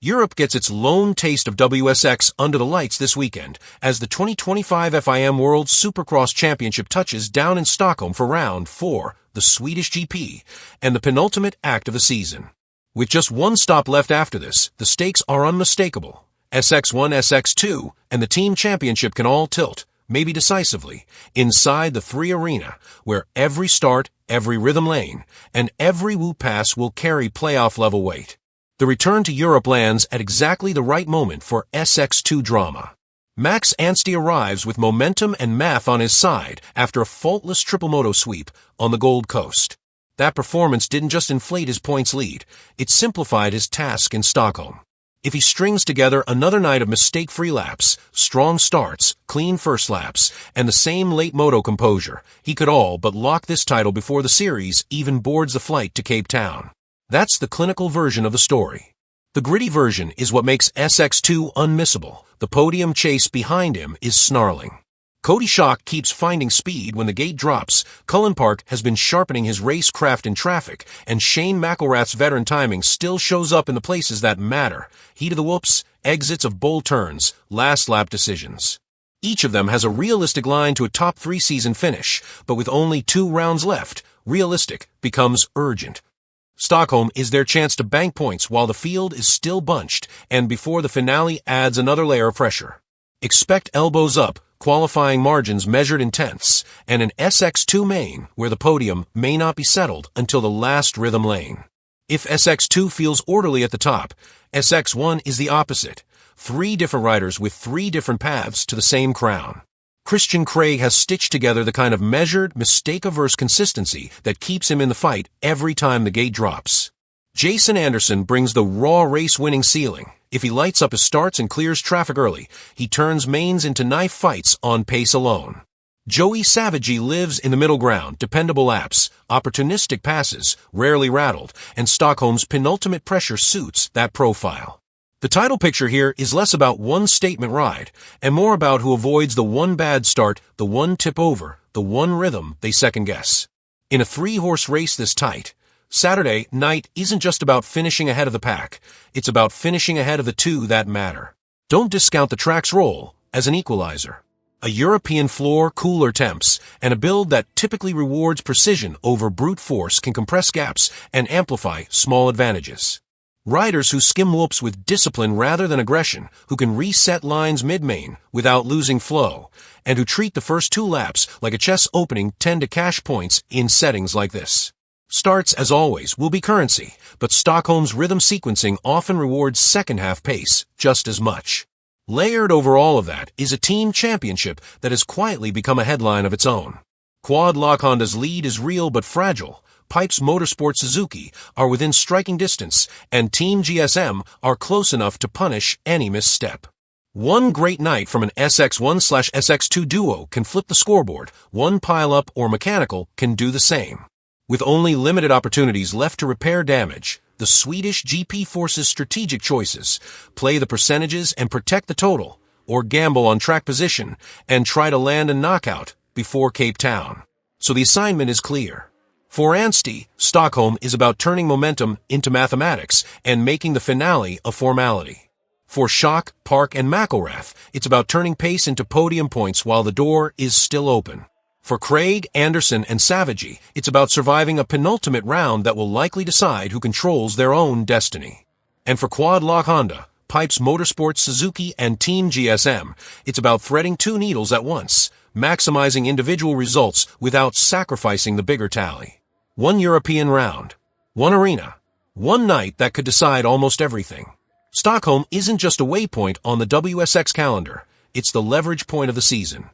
Europe gets its lone taste of WSX under the lights this weekend as the 2025 FIM World Supercross Championship touches down in Stockholm for Round 4, the Swedish GP, and the penultimate act of the season. With just one stop left after this, the stakes are unmistakable. SX1, SX2, and the team championship can all tilt, maybe decisively, inside the 3 arena, where every start, every rhythm lane, and every whoop pass will carry playoff-level weight. The return to Europe lands at exactly the right moment for SX2 drama. Max Anstey arrives with momentum and math on his side after a faultless triple moto sweep on the Gold Coast. That performance didn't just inflate his points lead, it simplified his task in Stockholm. If he strings together another night of mistake-free laps, strong starts, clean first laps, and the same late moto composure, he could all but lock this title before the series even boards the flight to Cape Town. That's the clinical version of the story. The gritty version is what makes SX2 unmissable. The podium chase behind him is snarling. Cody Schock keeps finding speed when the gate drops. Cullen Park has been sharpening his racecraft in traffic, and Shane McElrath's veteran timing still shows up in the places that matter. Heat of the whoops, exits of bold turns, last lap decisions. Each of them has a realistic line to a top 3 season finish, but with only 2 rounds left, realistic becomes urgent. Stockholm is their chance to bank points while the field is still bunched, and before the finale adds another layer of pressure. Expect elbows up, qualifying margins measured in tenths, and an SX2 main where the podium may not be settled until the last rhythm lane. If SX2 feels orderly at the top, SX1 is the opposite. 3 different riders with 3 different paths to the same crown. Christian Craig has stitched together the kind of measured, mistake-averse consistency that keeps him in the fight every time the gate drops. Jason Anderson brings the raw race-winning ceiling. If he lights up his starts and clears traffic early, he turns mains into knife fights on pace alone. Joey Savage lives in the middle ground, dependable laps, opportunistic passes, rarely rattled, and Stockholm's penultimate pressure suits that profile. The title picture here is less about one statement ride, and more about who avoids the one bad start, the one tip over, the one rhythm they second guess. In a 3-horse race this tight, Saturday night isn't just about finishing ahead of the pack, it's about finishing ahead of the 2 that matter. Don't discount the track's role as an equalizer. A European floor, cooler temps, and a build that typically rewards precision over brute force can compress gaps and amplify small advantages. Riders who skim whoops with discipline rather than aggression, who can reset lines mid-main without losing flow, and who treat the first 2 laps like a chess opening tend to cash points in settings like this. Starts, as always, will be currency, but Stockholm's rhythm sequencing often rewards second-half pace just as much. Layered over all of that is a team championship that has quietly become a headline of its own. Quad Lock Honda's lead is real but fragile. Pipes Motorsport Suzuki are within striking distance, and Team GSM are close enough to punish any misstep. One great night from an SX1/SX2 duo can flip the scoreboard. One pile-up or mechanical can do the same. With only limited opportunities left to repair damage, the Swedish GP forces strategic choices: play the percentages and protect the total, or gamble on track position and try to land a knockout before Cape Town. So the assignment is clear. For Anstey, Stockholm is about turning momentum into mathematics and making the finale a formality. For Schock, Park, and McElrath, it's about turning pace into podium points while the door is still open. For Craig, Anderson, and Savage, it's about surviving a penultimate round that will likely decide who controls their own destiny. And for Quad Lock Honda, Pipes Motorsport Suzuki, and Team GSM, it's about threading 2 needles at once, maximizing individual results without sacrificing the bigger tally. 1 European round, 1 arena, 1 night that could decide almost everything. Stockholm isn't just a waypoint on the WSX calendar, it's the leverage point of the season.